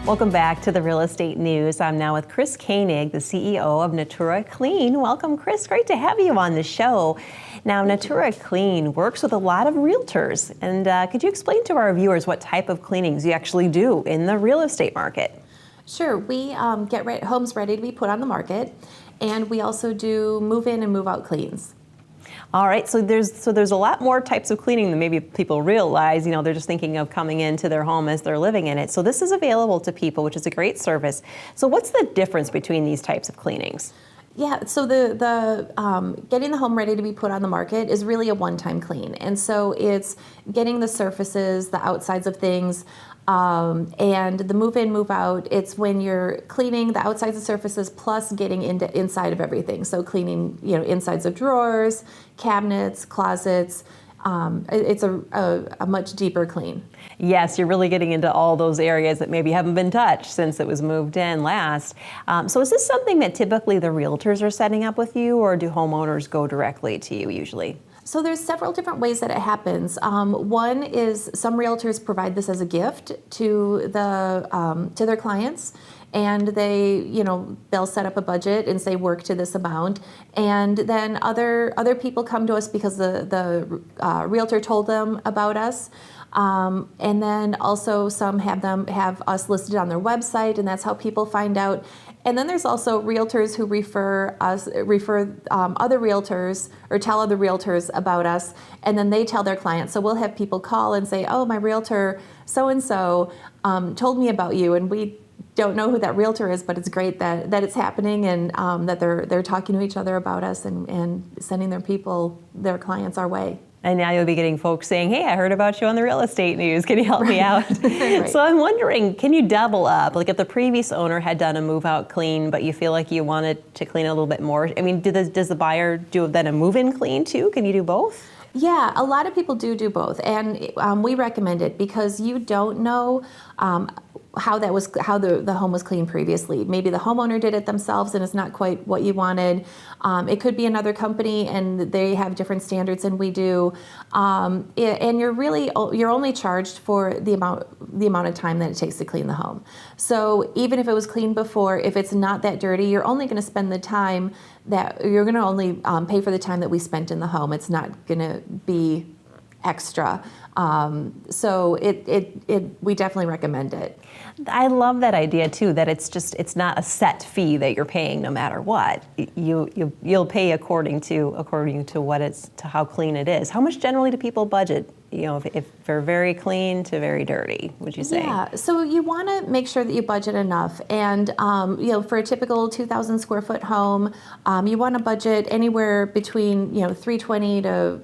Welcome back to the Real Estate News. I'm now with Chris Koenig, the CEO of Natura Clean. Welcome, Chris. Great to have you on the show. Now, Natura Clean works with a lot of realtors. And could you explain to our viewers what type of cleanings you actually do in the real estate market? Sure. We get homes ready to be put on the market, and we also do move-in and move-out cleans. All right, so there's a lot more types of cleaning than maybe people realize. You know, they're just thinking of coming into their home as they're living in it. So this is available to people, which is a great service. So what's the difference between these types of cleanings? Yeah, so the getting the home ready to be put on the market is really a one-time clean. And so it's getting the surfaces, the outsides of things, and the move-in, move-out, it's when you're cleaning the outsides of surfaces plus getting inside of everything. So cleaning, insides of drawers, cabinets, closets. It's a much deeper clean. Yes, you're really getting into all those areas that maybe haven't been touched since it was moved in last. So is this something that typically the realtors are setting up with you, or do homeowners go directly to you usually? So there's several different ways that it happens. One is some realtors provide this as a gift to their clients, and they'll set up a budget and say work to this amount, and then other people come to us because the realtor told them about us. And then also some have us listed on their website, and that's how people find out. And then there's also realtors who refer other realtors or tell other realtors about us, and then they tell their clients. So we'll have people call and say, "Oh, my realtor so-and-so told me about you," and we don't know who that realtor is, but it's great that it's happening, and that they're talking to each other about us and sending their clients our way. And now you'll be getting folks saying, "Hey, I heard about you on the Real Estate News. Can you help me out?" Right. So I'm wondering, can you double up? Like if the previous owner had done a move-out clean, but you feel like you wanted to clean a little bit more, I mean, does the buyer do then a move-in clean too? Can you do both? Yeah, a lot of people do both, and we recommend it because you don't know how the home was cleaned previously. Maybe the homeowner did it themselves and it's not quite what you wanted. It could be another company and they have different standards than we do. And you're only charged for the amount of time that it takes to clean the home. So even if it was cleaned before, if it's not that dirty, you're only going to spend the time that you're going to only pay for the time that we spent in the home. It's not going to be extra. So we definitely recommend it. I love that idea too, that it's not a set fee that you're paying no matter what. You'll pay according to how clean it is. How much generally do people budget? If they're very clean to very dirty, would you say? Yeah, so you want to make sure that you budget enough, and for a typical 2,000 square foot home, you want to budget anywhere between $320 to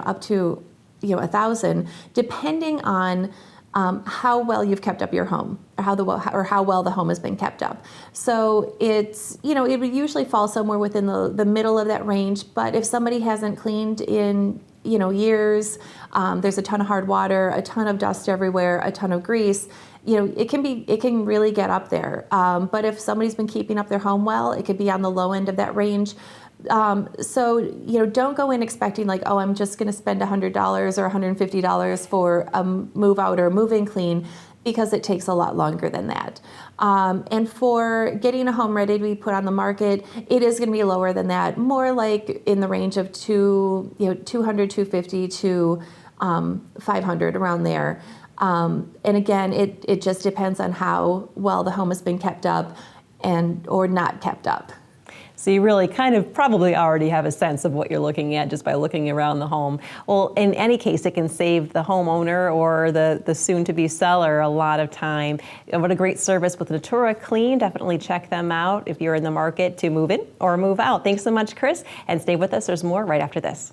up to 1,000, depending on how well you've kept up your home, or how well the home has been kept up. So it's it would usually fall somewhere within the middle of that range. But if somebody hasn't cleaned in years, there's a ton of hard water, a ton of dust everywhere, a ton of grease. It can really get up there. But if somebody's been keeping up their home well, it could be on the low end of that range. So don't go in expecting like, oh, I'm just going to spend $100 or $150 for a move out or move-in clean, because it takes a lot longer than that. And for getting a home ready to be put on the market, it is going to be lower than that, more like in the range of $200, $250 to $500, around there. And again, it just depends on how well the home has been kept up or not kept up. So you really kind of probably already have a sense of what you're looking at just by looking around the home. Well, in any case, it can save the homeowner or the soon-to-be seller a lot of time. What a great service with Natura Clean. Definitely check them out if you're in the market to move in or move out. Thanks so much, Chris, and stay with us. There's more right after this.